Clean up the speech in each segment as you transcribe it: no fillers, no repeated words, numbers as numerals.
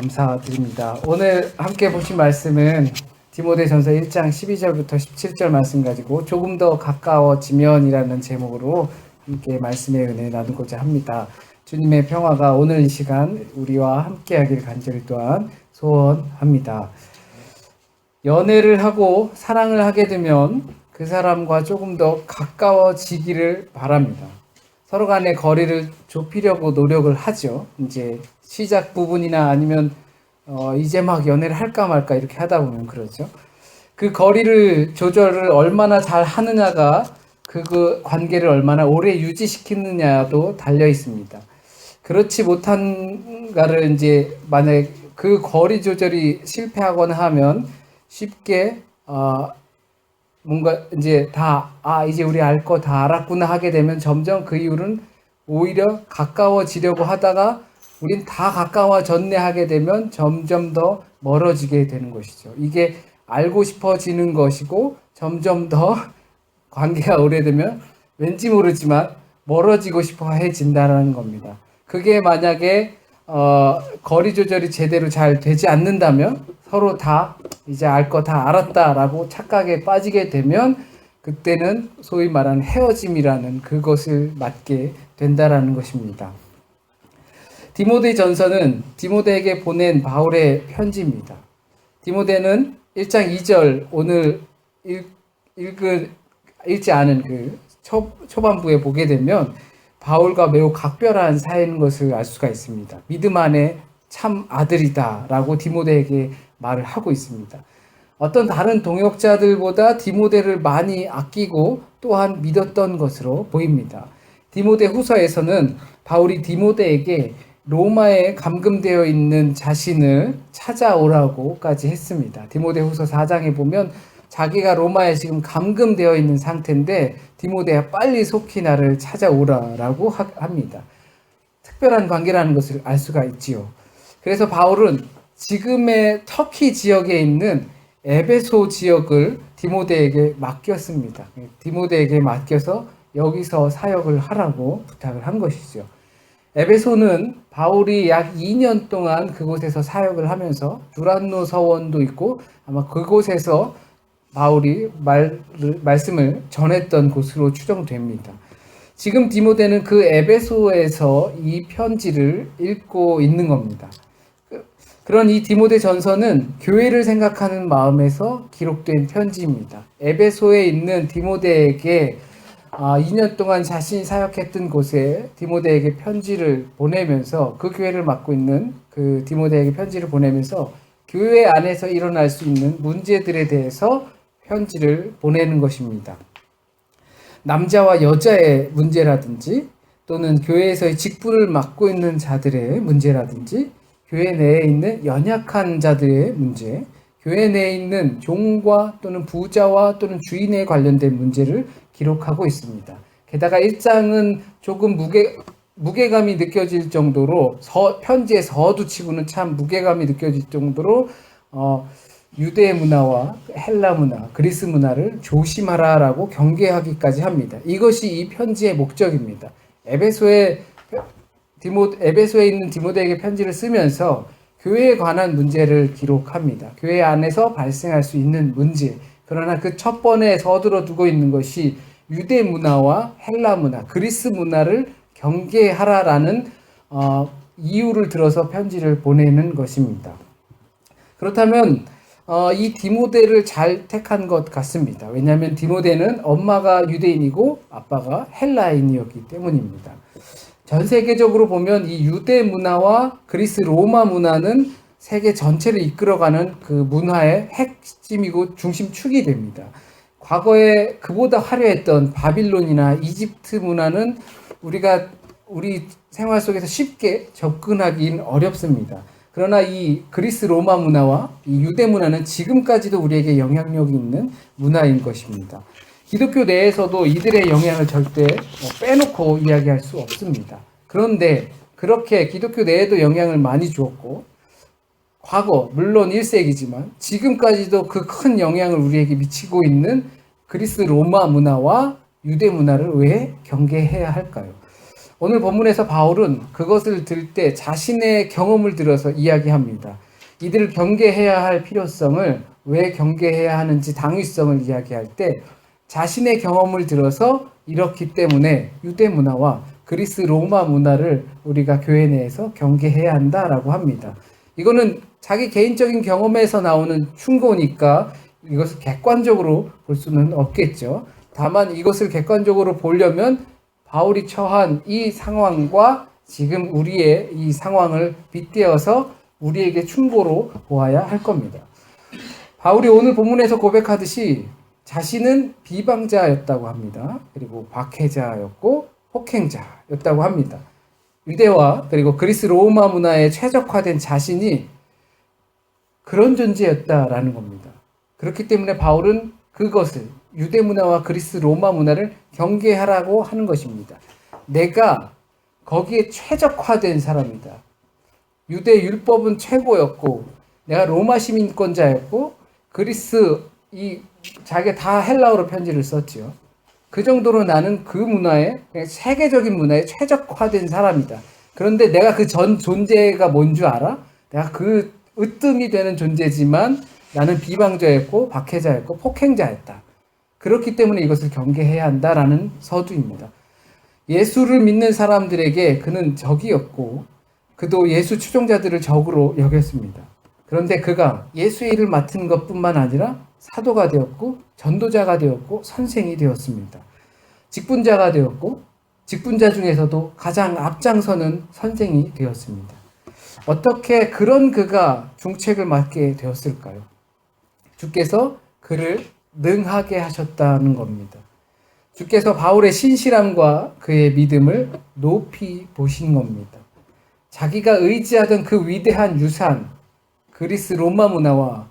감사드립니다. 오늘 함께 보신 말씀은 디모데전서 1장 12절부터 17절 말씀 가지고 조금 더 가까워지면이라는 제목으로 함께 말씀의 은혜 나누고자 합니다. 주님의 평화가 오늘 이 시간 우리와 함께하길 간절히 또한 소원합니다. 연애를 하고 사랑을 하게 되면 그 사람과 조금 더 가까워지기를 바랍니다. 서로 간의 거리를 좁히려고 노력을 하죠. 이제 시작 부분이나 아니면 이제 막 연애를 할까 말까 이렇게 하다 보면 그러죠. 그 거리를 조절을 얼마나 잘 하느냐가 그 관계를 얼마나 오래 유지시키느냐도 달려 있습니다. 그렇지 못한가를 이제 만약에 그 거리 조절이 실패하거나 하면 쉽게 뭔가 이제 이제 우리 알 거 다 알았구나 하게 되면 점점 그 이후는 오히려 가까워지려고 하다가 우린 다 가까워졌네 하게 되면 점점 더 멀어지게 되는 것이죠. 이게 알고 싶어지는 것이고 점점 더 관계가 오래되면 왠지 모르지만 멀어지고 싶어 해진다는 겁니다. 그게 만약에 거리 조절이 제대로 잘 되지 않는다면 서로 다 이제 알 거 다 알았다라고 착각에 빠지게 되면 그때는 소위 말하는 헤어짐이라는 그것을 맞게 된다라는 것입니다. 디모데전서는 디모데에게 보낸 바울의 편지입니다. 디모데는 1장 2절 오늘 읽지 않은 그 초반부에 보게 되면 바울과 매우 각별한 사이인 것을 알 수가 있습니다. 믿음 안에 참 아들이다 라고 디모데에게 말을 하고 있습니다. 어떤 다른 동역자들보다 디모데를 많이 아끼고 또한 믿었던 것으로 보입니다. 디모데 후서에서는 바울이 디모데에게 로마에 감금되어 있는 자신을 찾아오라고까지 했습니다. 디모데 후서 4장에 보면 자기가 로마에 지금 감금되어 있는 상태인데 디모데야 빨리 속히 나를 찾아오라라고 합니다. 특별한 관계라는 것을 알 수가 있지요. 그래서 바울은 지금의 터키 지역에 있는 에베소 지역을 디모데에게 맡겼습니다. 디모데에게 맡겨서 여기서 사역을 하라고 부탁을 한 것이죠. 에베소는 바울이 약 2년 동안 그곳에서 사역을 하면서 두란노 서원도 있고 아마 그곳에서 바울이 말씀을 전했던 곳으로 추정됩니다. 지금 디모데는 그 에베소에서 이 편지를 읽고 있는 겁니다. 그런 이 디모데 전서는 교회를 생각하는 마음에서 기록된 편지입니다. 에베소에 있는 디모데에게 2년 동안 자신이 사역했던 곳에 디모데에게 편지를 보내면서 그 교회를 맡고 있는 그 디모데에게 편지를 보내면서 교회 안에서 일어날 수 있는 문제들에 대해서 편지를 보내는 것입니다. 남자와 여자의 문제라든지 또는 교회에서의 직분을 맡고 있는 자들의 문제라든지 교회 내에 있는 연약한 자들의 문제, 교회 내에 있는 종과 또는 부자와 또는 주인에 관련된 문제를 기록하고 있습니다. 게다가 1장은 조금 무게감이 느껴질 정도로 편지의 서두치고는 참 무게감이 느껴질 정도로 유대 문화와 헬라 문화, 그리스 문화를 조심하라라고 경계하기까지 합니다. 이것이 이 편지의 목적입니다. 에베소에 있는 디모데에게 편지를 쓰면서 교회에 관한 문제를 기록합니다. 교회 안에서 발생할 수 있는 문제. 그러나 그 첫 번에 서두러 두고 있는 것이 유대 문화와 헬라 문화, 그리스 문화를 경계하라라는 이유를 들어서 편지를 보내는 것입니다. 그렇다면 이 디모데를 잘 택한 것 같습니다. 왜냐하면 디모데는 엄마가 유대인이고 아빠가 헬라인이었기 때문입니다. 전 세계적으로 보면 이 유대 문화와 그리스 로마 문화는 세계 전체를 이끌어가는 그 문화의 핵심이고 중심축이 됩니다. 과거에 그보다 화려했던 바빌론이나 이집트 문화는 우리 생활 속에서 쉽게 접근하기는 어렵습니다. 그러나 이 그리스 로마 문화와 이 유대 문화는 지금까지도 우리에게 영향력이 있는 문화인 것입니다. 기독교 내에서도 이들의 영향을 절대 빼놓고 이야기할 수 없습니다. 그런데 그렇게 기독교 내에도 영향을 많이 주었고 과거 물론 1세기지만 지금까지도 그 큰 영향을 우리에게 미치고 있는 그리스 로마 문화와 유대 문화를 왜 경계해야 할까요? 오늘 본문에서 바울은 그것을 들 때 자신의 경험을 들어서 이야기합니다. 이들을 경계해야 할 필요성을, 왜 경계해야 하는지 당위성을 이야기할 때 자신의 경험을 들어서 이렇기 때문에 유대 문화와 그리스 로마 문화를 우리가 교회 내에서 경계해야 한다라고 합니다. 이거는 자기 개인적인 경험에서 나오는 충고니까 이것을 객관적으로 볼 수는 없겠죠. 다만 이것을 객관적으로 보려면 바울이 처한 이 상황과 지금 우리의 이 상황을 빗대어서 우리에게 충고로 보아야 할 겁니다. 바울이 오늘 본문에서 고백하듯이 자신은 비방자였다고 합니다. 그리고 박해자였고 폭행자였다고 합니다. 유대와 그리고 그리스 로마 문화에 최적화된 자신이 그런 존재였다라는 겁니다. 그렇기 때문에 바울은 그것을 유대 문화와 그리스 로마 문화를 경계하라고 하는 것입니다. 내가 거기에 최적화된 사람이다. 유대 율법은 최고였고 내가 로마 시민권자였고 그리스 자기가 다 헬라어로 편지를 썼지요. 그 정도로 나는 그 문화에 세계적인 문화에 최적화된 사람이다. 그런데 내가 그 전 존재가 뭔 줄 알아? 내가 그 으뜸이 되는 존재지만 나는 비방자였고 박해자였고 폭행자였다. 그렇기 때문에 이것을 경계해야 한다라는 서두입니다. 예수를 믿는 사람들에게 그는 적이었고 그도 예수 추종자들을 적으로 여겼습니다. 그런데 그가 예수의 일을 맡은 것뿐만 아니라 사도가 되었고 전도자가 되었고 선생이 되었습니다. 직분자가 되었고 직분자 중에서도 가장 앞장서는 선생이 되었습니다. 어떻게 그런 그가 중책을 맡게 되었을까요? 주께서 그를 능하게 하셨다는 겁니다. 주께서 바울의 신실함과 그의 믿음을 높이 보신 겁니다. 자기가 의지하던 그 위대한 유산, 그리스 로마 문화와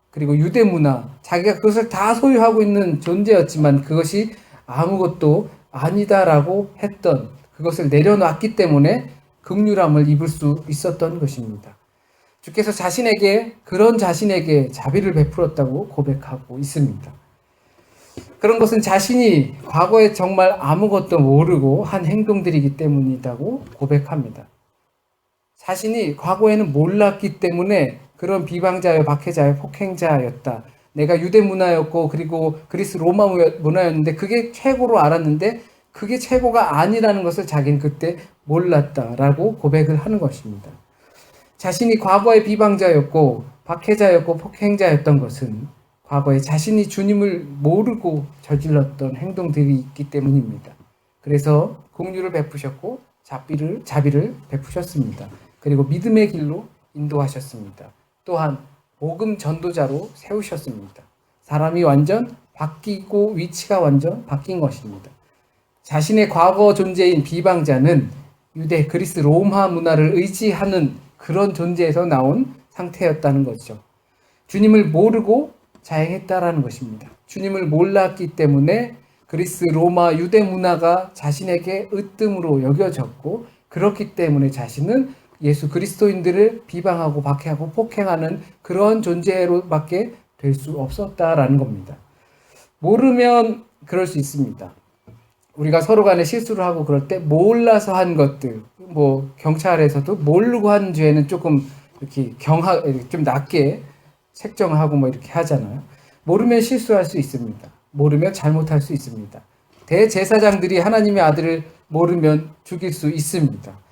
그리고 유대 문화, 자기가 그것을 다 소유하고 있는 존재였지만 그것이 아무것도 아니다라고 했던 그것을 내려놨기 때문에 긍휼함을 입을 수 있었던 것입니다. 주께서 그런 자신에게 자비를 베풀었다고 고백하고 있습니다. 그런 것은 자신이 과거에 정말 아무것도 모르고 한 행동들이기 때문이라고 고백합니다. 자신이 과거에는 몰랐기 때문에 그런 비방자여 박해자여 폭행자였다. 내가 유대 문화였고 그리고 그리스 로마 문화였는데 그게 최고로 알았는데 그게 최고가 아니라는 것을 자기는 그때 몰랐다라고 고백을 하는 것입니다. 자신이 과거의 비방자였고 박해자였고 폭행자였던 것은 과거에 자신이 주님을 모르고 저질렀던 행동들이 있기 때문입니다. 그래서 긍휼을 베푸셨고 자비를 베푸셨습니다. 그리고 믿음의 길로 인도하셨습니다. 또한 복음 전도자로 세우셨습니다. 사람이 완전 바뀌고 위치가 완전 바뀐 것입니다. 자신의 과거 존재인 비방자는 유대 그리스 로마 문화를 의지하는 그런 존재에서 나온 상태였다는 거죠. 주님을 모르고 자행했다라는 것입니다. 주님을 몰랐기 때문에 그리스 로마 유대 문화가 자신에게 으뜸으로 여겨졌고 그렇기 때문에 자신은 예수 그리스도인들을 비방하고 박해하고 폭행하는 그런 존재로밖에 될 수 없었다라는 겁니다. 모르면 그럴 수 있습니다. 우리가 서로 간에 실수를 하고 그럴 때 몰라서 한 것들, 경찰에서도 모르고 한 죄는 조금 이렇게 좀 낮게 책정을 하고 이렇게 하잖아요. 모르면 실수할 수 있습니다. 모르면 잘못할 수 있습니다. 대제사장들이 하나님의 아들을 모르면 죽일 수 있습니다.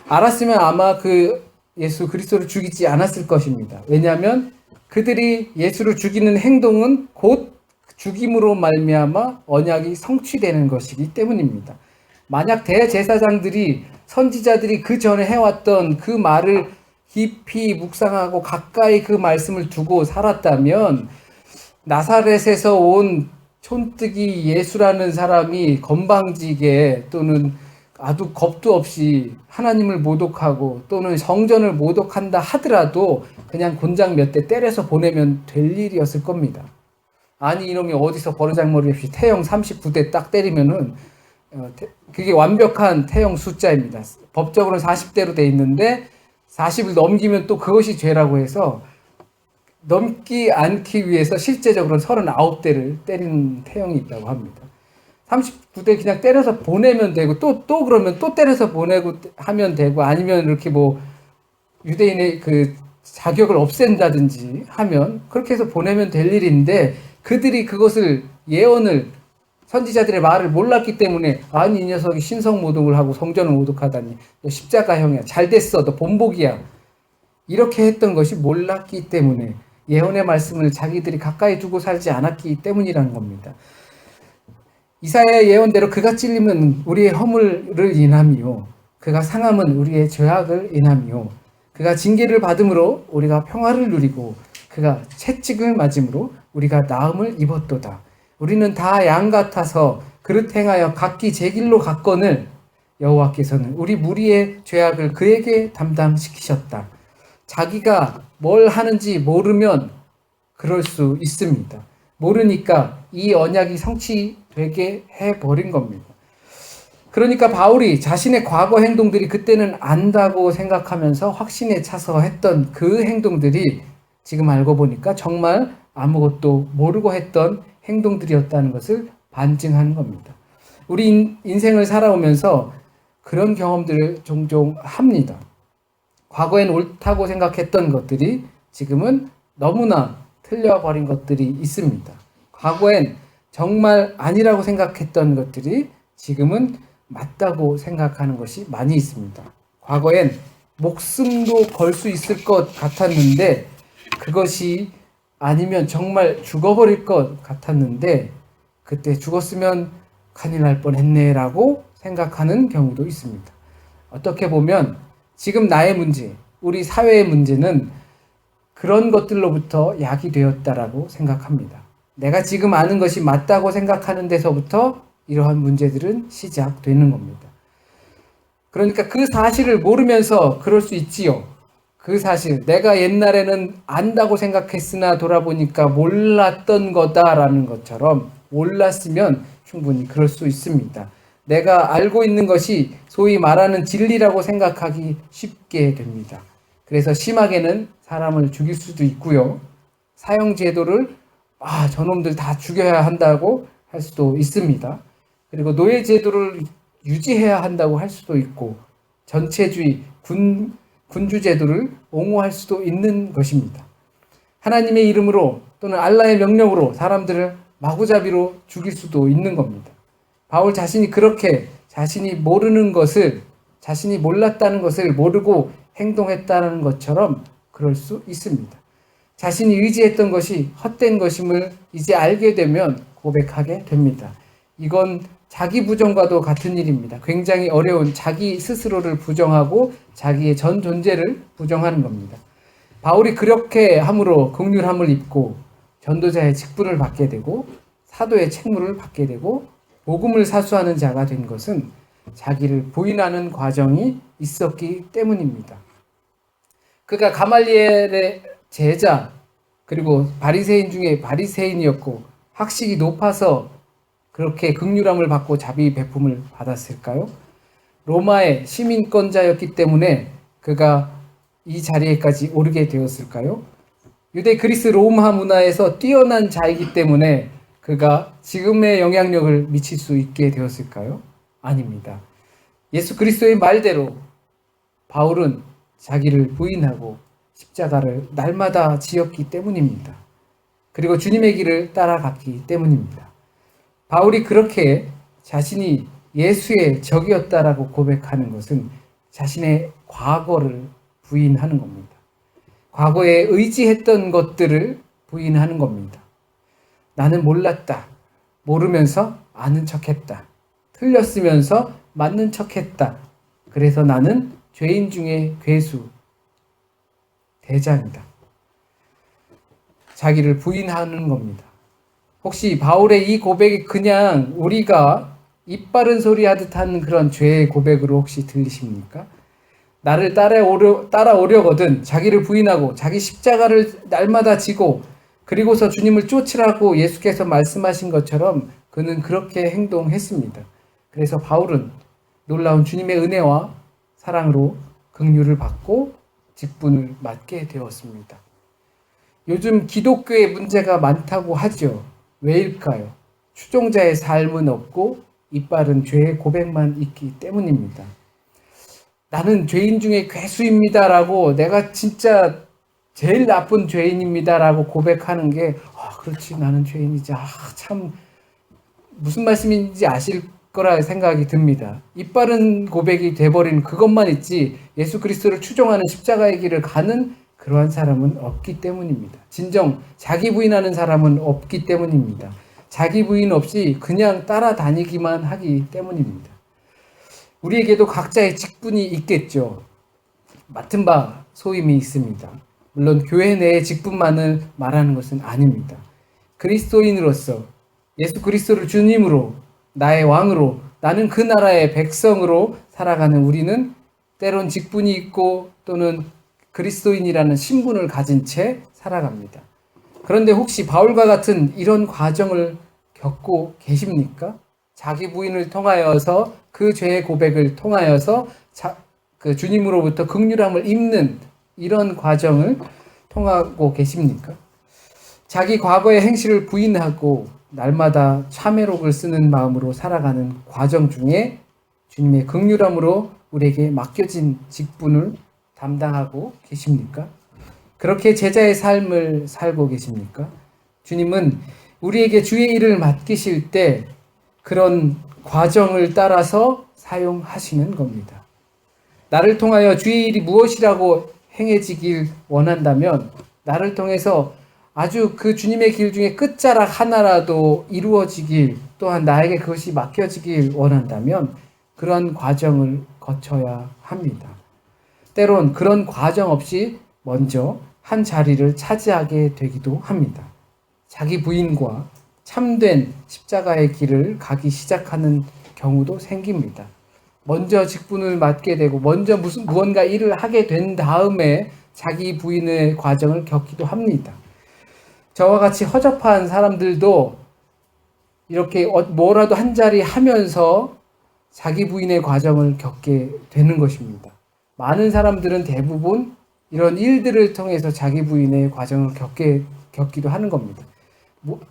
알았으면 아마 그 예수 그리스도를 죽이지 않았을 것입니다. 왜냐하면 그들이 예수를 죽이는 행동은 곧 죽임으로 말미암아 언약이 성취되는 것이기 때문입니다. 만약 대제사장들이 선지자들이 그 전에 해왔던 그 말을 깊이 묵상하고 가까이 그 말씀을 두고 살았다면 나사렛에서 온 촌뜨기 예수라는 사람이 건방지게 또는 아주 겁도 없이 하나님을 모독하고 또는 성전을 모독한다 하더라도 그냥 곤장 몇 대 때려서 보내면 될 일이었을 겁니다. 아니 이놈이 어디서 버르장머리 없이 태형 39대 딱 때리면은 그게 완벽한 태형 숫자입니다. 법적으로는 40대로 돼 있는데 40을 넘기면 또 그것이 죄라고 해서 넘기 않기 위해서 실제적으로는 39대를 때리는 태형이 있다고 합니다. 39대 그냥 때려서 보내면 되고, 또 그러면 또 때려서 보내고 하면 되고, 아니면 이렇게 뭐 유대인의 그 자격을 없앤다든지 하면 그렇게 해서 보내면 될 일인데, 그들이 그것을 예언을 선지자들의 말을 몰랐기 때문에, 아니 이 녀석이 신성모독을 하고 성전을 모독하다니, 너 십자가형이야, 잘 됐어, 너 본복이야, 이렇게 했던 것이 몰랐기 때문에, 예언의 말씀을 자기들이 가까이 두고 살지 않았기 때문이라는 겁니다. 이사야의 예언대로 그가 찔림은 우리의 허물을 인함이요, 그가 상함은 우리의 죄악을 인함이요, 그가 징계를 받음으로 우리가 평화를 누리고 그가 채찍을 맞음으로 우리가 나음을 입었도다. 우리는 다 양 같아서 그릇 행하여 각기 제 길로 갔거늘 여호와께서는 우리 무리의 죄악을 그에게 담당시키셨다. 자기가 뭘 하는지 모르면 그럴 수 있습니다. 모르니까 이 언약이 성취되게 해버린 겁니다. 그러니까 바울이 자신의 과거 행동들이 그때는 안다고 생각하면서 확신에 차서 했던 그 행동들이 지금 알고 보니까 정말 아무것도 모르고 했던 행동들이었다는 것을 반증하는 겁니다. 우리 인생을 살아오면서 그런 경험들을 종종 합니다. 과거엔 옳다고 생각했던 것들이 지금은 너무나 틀려버린 것들이 있습니다. 과거엔 정말 아니라고 생각했던 것들이 지금은 맞다고 생각하는 것이 많이 있습니다. 과거엔 목숨도 걸 수 있을 것 같았는데, 그것이 아니면 정말 죽어버릴 것 같았는데, 그때 죽었으면 큰일 날 뻔했네 라고 생각하는 경우도 있습니다. 어떻게 보면 지금 나의 문제, 우리 사회의 문제는 그런 것들로부터 야기되었다라고 생각합니다. 내가 지금 아는 것이 맞다고 생각하는 데서부터 이러한 문제들은 시작되는 겁니다. 그러니까 그 사실을 모르면서 그럴 수 있지요. 그 사실, 내가 옛날에는 안다고 생각했으나 돌아보니까 몰랐던 거다라는 것처럼 몰랐으면 충분히 그럴 수 있습니다. 내가 알고 있는 것이 소위 말하는 진리라고 생각하기 쉽게 됩니다. 그래서 심하게는 사람을 죽일 수도 있고요. 사형제도를 저놈들 다 죽여야 한다고 할 수도 있습니다. 그리고 노예제도를 유지해야 한다고 할 수도 있고, 전체주의, 군주제도를 옹호할 수도 있는 것입니다. 하나님의 이름으로 또는 알라의 명령으로 사람들을 마구잡이로 죽일 수도 있는 겁니다. 바울 자신이 그렇게 자신이 모르는 것을, 자신이 몰랐다는 것을 모르고 행동했다는 것처럼 그럴 수 있습니다. 자신이 의지했던 것이 헛된 것임을 이제 알게 되면 고백하게 됩니다. 이건 자기 부정과도 같은 일입니다. 굉장히 어려운 자기 스스로를 부정하고 자기의 전 존재를 부정하는 겁니다. 바울이 그렇게 함으로 긍휼함을 입고 전도자의 직분을 받게 되고 사도의 책무를 받게 되고 복음을 사수하는 자가 된 것은 자기를 부인하는 과정이 있었기 때문입니다. 그가 가말리엘의 제자, 그리고 바리새인 중에 바리새인이었고 학식이 높아서 그렇게 긍휼함을 받고 자비 베품을 받았을까요? 로마의 시민권자였기 때문에 그가 이 자리에까지 오르게 되었을까요? 유대 그리스 로마 문화에서 뛰어난 자이기 때문에 그가 지금의 영향력을 미칠 수 있게 되었을까요? 아닙니다. 예수 그리스도의 말대로 바울은 자기를 부인하고 십자가를 날마다 지었기 때문입니다. 그리고 주님의 길을 따라갔기 때문입니다. 바울이 그렇게 자신이 예수의 적이었다라고 고백하는 것은 자신의 과거를 부인하는 겁니다. 과거에 의지했던 것들을 부인하는 겁니다. 나는 몰랐다. 모르면서 아는 척했다. 틀렸으면서 맞는 척했다. 그래서 나는 죄인 중에 괴수, 대장이다. 자기를 부인하는 겁니다. 혹시 바울의 이 고백이 그냥 우리가 입 바른 소리 하듯 하는 그런 죄의 고백으로 혹시 들리십니까? 나를 따라오려거든 자기를 부인하고 자기 십자가를 날마다 지고 그리고서 주님을 쫓으라고 예수께서 말씀하신 것처럼 그는 그렇게 행동했습니다. 그래서 바울은 놀라운 주님의 은혜와 사랑으로 긍휼을 받고 직분을 맡게 되었습니다. 요즘 기독교에 문제가 많다고 하죠. 왜일까요? 추종자의 삶은 없고 이빨은 죄의 고백만 있기 때문입니다. 나는 죄인 중에 괴수입니다라고, 내가 진짜 제일 나쁜 죄인입니다라고 고백하는 게, 그렇지, 나는 죄인이지. 참 무슨 말씀인지 아실 거라 생각이 듭니다. 이빠른 고백이 돼버린 그것만 있지 예수 그리스도를 추종하는 십자가의 길을 가는 그러한 사람은 없기 때문입니다. 진정 자기 부인하는 사람은 없기 때문입니다. 자기 부인 없이 그냥 따라다니기만 하기 때문입니다. 우리에게도 각자의 직분이 있겠죠. 맡은 바 소임이 있습니다. 물론 교회 내의 직분만을 말하는 것은 아닙니다. 그리스도인으로서 예수 그리스도를 주님으로, 나의 왕으로, 나는 그 나라의 백성으로 살아가는 우리는 때론 직분이 있고 또는 그리스도인이라는 신분을 가진 채 살아갑니다. 그런데 혹시 바울과 같은 이런 과정을 겪고 계십니까? 자기 부인을 통하여서 그 죄의 고백을 통하여서 그 주님으로부터 긍휼함을 입는 이런 과정을 통하고 계십니까? 자기 과거의 행실을 부인하고 날마다 참회록을 쓰는 마음으로 살아가는 과정 중에 주님의 긍휼함으로 우리에게 맡겨진 직분을 담당하고 계십니까? 그렇게 제자의 삶을 살고 계십니까? 주님은 우리에게 주의 일을 맡기실 때 그런 과정을 따라서 사용하시는 겁니다. 나를 통하여 주의 일이 무엇이라고 행해지길 원한다면 나를 통해서 아주 그 주님의 길 중에 끝자락 하나라도 이루어지길, 또한 나에게 그것이 맡겨지길 원한다면 그런 과정을 거쳐야 합니다. 때론 그런 과정 없이 먼저 한 자리를 차지하게 되기도 합니다. 자기 부인과 참된 십자가의 길을 가기 시작하는 경우도 생깁니다. 먼저 직분을 맡게 되고 먼저 무언가 일을 하게 된 다음에 자기 부인의 과정을 겪기도 합니다. 저와 같이 허접한 사람들도 이렇게 뭐라도 한 자리 하면서 자기 부인의 과정을 겪게 되는 것입니다. 많은 사람들은 대부분 이런 일들을 통해서 자기 부인의 과정을 겪기도 하는 겁니다.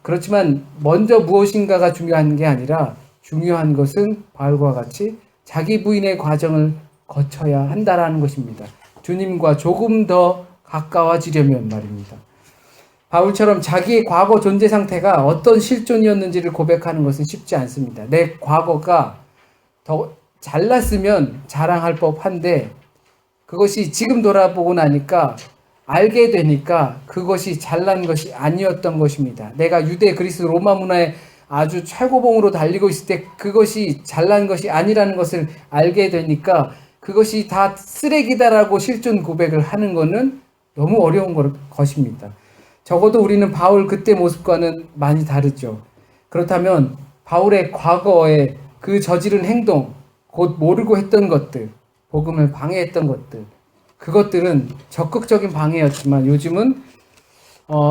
그렇지만 먼저 무엇인가가 중요한 게 아니라 중요한 것은 바울과 같이 자기 부인의 과정을 거쳐야 한다라는 것입니다. 주님과 조금 더 가까워지려면 말입니다. 바울처럼 자기의 과거 존재 상태가 어떤 실존이었는지를 고백하는 것은 쉽지 않습니다. 내 과거가 더 잘났으면 자랑할 법한데 그것이 지금 돌아보고 나니까 알게 되니까 그것이 잘난 것이 아니었던 것입니다. 내가 유대, 그리스, 로마 문화의 아주 최고봉으로 달리고 있을 때 그것이 잘난 것이 아니라는 것을 알게 되니까 그것이 다 쓰레기다라고 실존 고백을 하는 것은 너무 어려운 것입니다. 적어도 우리는 바울 그때 모습과는 많이 다르죠. 그렇다면 바울의 과거에 그 저지른 행동, 곧 모르고 했던 것들, 복음을 방해했던 것들, 그것들은 적극적인 방해였지만 요즘은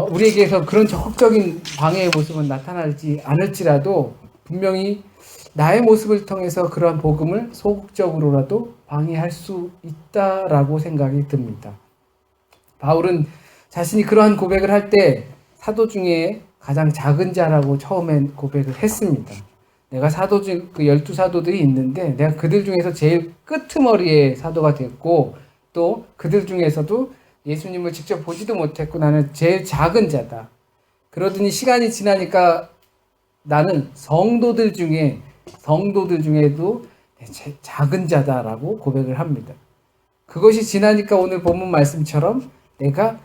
우리에게서 그런 적극적인 방해의 모습은 나타나지 않을지라도 분명히 나의 모습을 통해서 그러한 복음을 소극적으로라도 방해할 수 있다라고 생각이 듭니다. 바울은 자신이 그러한 고백을 할 때 사도 중에 가장 작은 자라고 처음엔 고백을 했습니다. 내가 사도 중 그 12사도들이 있는데 내가 그들 중에서 제일 끄트머리의 사도가 됐고 또 그들 중에서도 예수님을 직접 보지도 못했고 나는 제일 작은 자다. 그러더니 시간이 지나니까 나는 성도들 중에도 제일 작은 자다라고 고백을 합니다. 그것이 지나니까 오늘 본문 말씀처럼 내가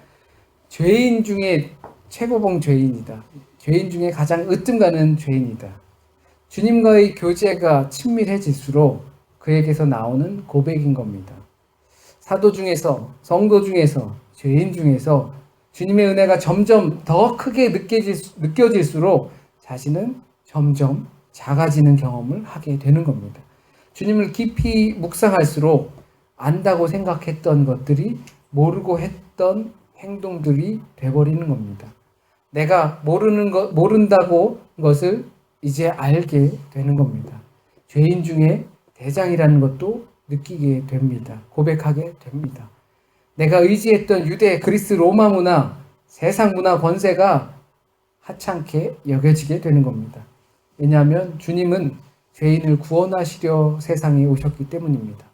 죄인 중에 최고봉 죄인이다. 죄인 중에 가장 으뜸가는 죄인이다. 주님과의 교제가 친밀해질수록 그에게서 나오는 고백인 겁니다. 사도 중에서, 성도 중에서, 죄인 중에서 주님의 은혜가 점점 더 크게 느껴질수록 자신은 점점 작아지는 경험을 하게 되는 겁니다. 주님을 깊이 묵상할수록 안다고 생각했던 것들이 모르고 했던 행동들이 돼버리는 겁니다. 내가 모른다고 것을 이제 알게 되는 겁니다. 죄인 중에 대장이라는 것도 느끼게 됩니다. 고백하게 됩니다. 내가 의지했던 유대, 그리스, 로마 문화, 세상 문화 권세가 하찮게 여겨지게 되는 겁니다. 왜냐하면 주님은 죄인을 구원하시려 세상에 오셨기 때문입니다.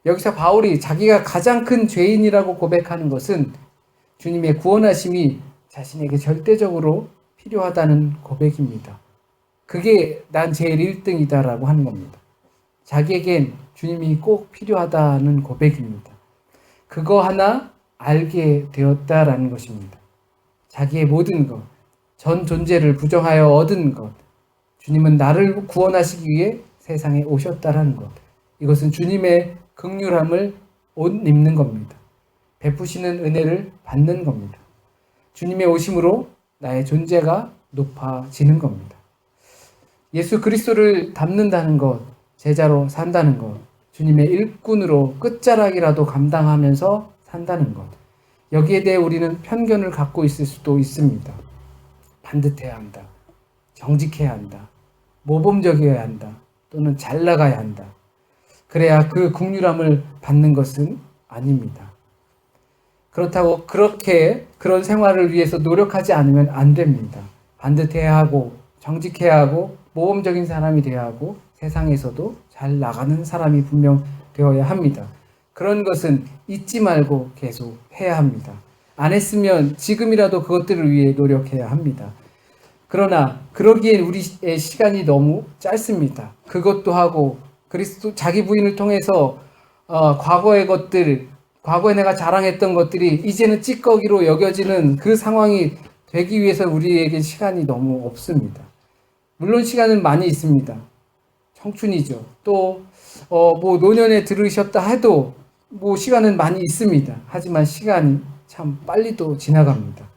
여기서 바울이 자기가 가장 큰 죄인이라고 고백하는 것은 주님의 구원하심이 자신에게 절대적으로 필요하다는 고백입니다. 그게 난 제일 1등이다라고 하는 겁니다. 자기에겐 주님이 꼭 필요하다는 고백입니다. 그거 하나 알게 되었다라는 것입니다. 자기의 모든 것, 전 존재를 부정하여 얻은 것, 주님은 나를 구원하시기 위해 세상에 오셨다라는 것, 이것은 주님의 긍휼함을 옷 입는 겁니다. 베푸시는 은혜를 받는 겁니다. 주님의 오심으로 나의 존재가 높아지는 겁니다. 예수 그리스도를 닮는다는 것, 제자로 산다는 것, 주님의 일꾼으로 끝자락이라도 감당하면서 산다는 것, 여기에 대해 우리는 편견을 갖고 있을 수도 있습니다. 반듯해야 한다, 정직해야 한다, 모범적이어야 한다, 또는 잘 나가야 한다. 그래야 그 긍휼함을 받는 것은 아닙니다. 그렇다고 그런 생활을 위해서 노력하지 않으면 안 됩니다. 반듯해야 하고, 정직해야 하고, 모범적인 사람이 되어야 하고, 세상에서도 잘 나가는 사람이 분명 되어야 합니다. 그런 것은 잊지 말고 계속 해야 합니다. 안 했으면 지금이라도 그것들을 위해 노력해야 합니다. 그러나 그러기엔 우리의 시간이 너무 짧습니다. 그것도 하고 그리스도 자기 부인을 통해서 과거의 것들, 과거에 내가 자랑했던 것들이 이제는 찌꺼기로 여겨지는 그 상황이 되기 위해서 우리에게 시간이 너무 없습니다. 물론 시간은 많이 있습니다. 청춘이죠. 또 뭐 노년에 들으셨다 해도 뭐 시간은 많이 있습니다. 하지만 시간이 참 빨리도 지나갑니다.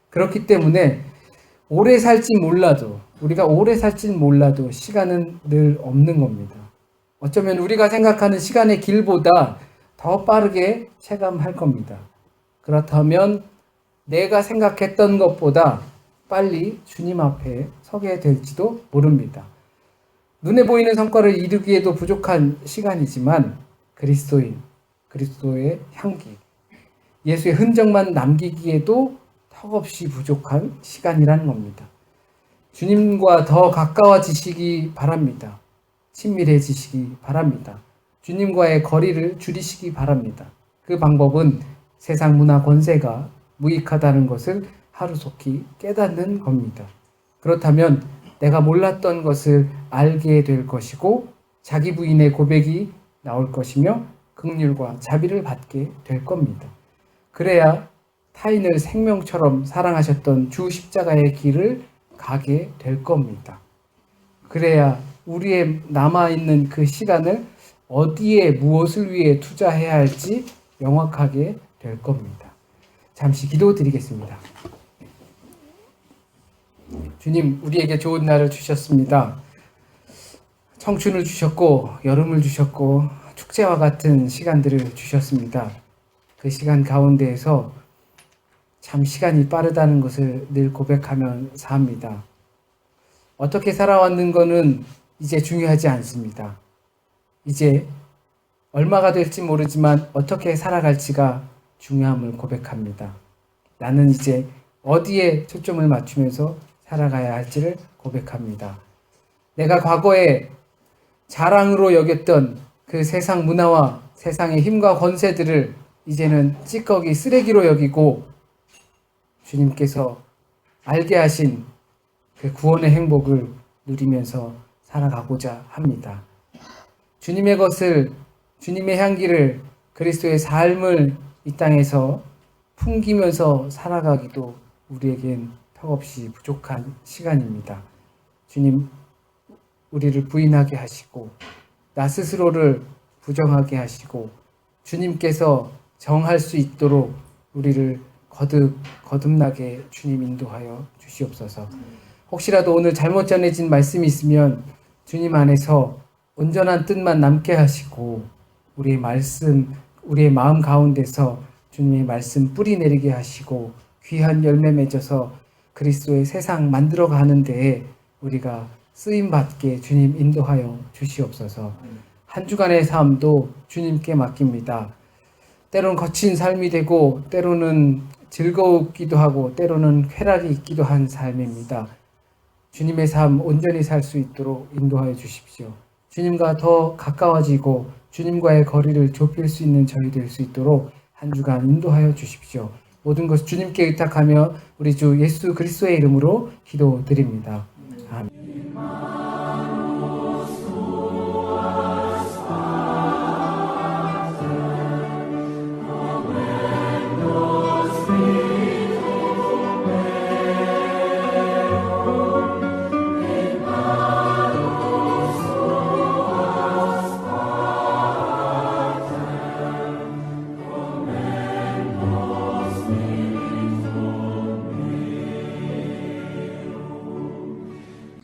그렇기 때문에 오래 살진 몰라도, 우리가 오래 살진 몰라도 시간은 늘 없는 겁니다. 어쩌면 우리가 생각하는 시간의 길보다 더 빠르게 체감할 겁니다. 그렇다면 내가 생각했던 것보다 빨리 주님 앞에 서게 될지도 모릅니다. 눈에 보이는 성과를 이루기에도 부족한 시간이지만 그리스도의 향기, 예수의 흔적만 남기기에도 턱없이 부족한 시간이라는 겁니다. 주님과 더 가까워지시기 바랍니다. 친밀해지시기 바랍니다. 주님과의 거리를 줄이시기 바랍니다. 그 방법은 세상 문화 권세가 무익하다는 것을 하루속히 깨닫는 겁니다. 그렇다면 내가 몰랐던 것을 알게 될 것이고 자기 부인의 고백이 나올 것이며 긍휼과 자비를 받게 될 겁니다. 그래야 타인을 생명처럼 사랑하셨던 주 십자가의 길을 가게 될 겁니다. 그래야 우리의 남아있는 그 시간을 어디에 무엇을 위해 투자해야 할지 명확하게 될 겁니다. 잠시 기도드리겠습니다. 주님, 우리에게 좋은 날을 주셨습니다. 청춘을 주셨고 여름을 주셨고 축제와 같은 시간들을 주셨습니다. 그 시간 가운데에서 참 시간이 빠르다는 것을 늘 고백하며 삽니다. 어떻게 살아왔는 거는 이제 중요하지 않습니다. 이제 얼마가 될지 모르지만 어떻게 살아갈지가 중요함을 고백합니다. 나는 이제 어디에 초점을 맞추면서 살아가야 할지를 고백합니다. 내가 과거에 자랑으로 여겼던 그 세상 문화와 세상의 힘과 권세들을 이제는 찌꺼기 쓰레기로 여기고 주님께서 알게 하신 그 구원의 행복을 누리면서 살아가고자 합니다. 주님의 것을, 주님의 향기를, 그리스도의 삶을 이 땅에서 풍기면서 살아가기도 우리에겐 턱없이 부족한 시간입니다. 주님, 우리를 부인하게 하시고 나 스스로를 부정하게 하시고 주님께서 정할 수 있도록 우리를 거듭나게 주님 인도하여 주시옵소서. 혹시라도 오늘 잘못 전해진 말씀이 있으면 주님 안에서 온전한 뜻만 남게 하시고 우리의 마음 가운데서 주님의 말씀 뿌리 내리게 하시고 귀한 열매 맺어서 그리스도의 세상 만들어가는 데에 우리가 쓰임받게 주님 인도하여 주시옵소서. 한 주간의 삶도 주님께 맡깁니다. 때로는 거친 삶이 되고 때로는 즐겁기도 하고 때로는 쾌락이 있기도 한 삶입니다. 주님의 삶 온전히 살 수 있도록 인도하여 주십시오. 주님과 더 가까워지고 주님과의 거리를 좁힐 수 있는 저희 될 수 있도록 한 주간 인도하여 주십시오. 모든 것을 주님께 의탁하며 우리 주 예수 그리스도의 이름으로 기도드립니다. 아멘.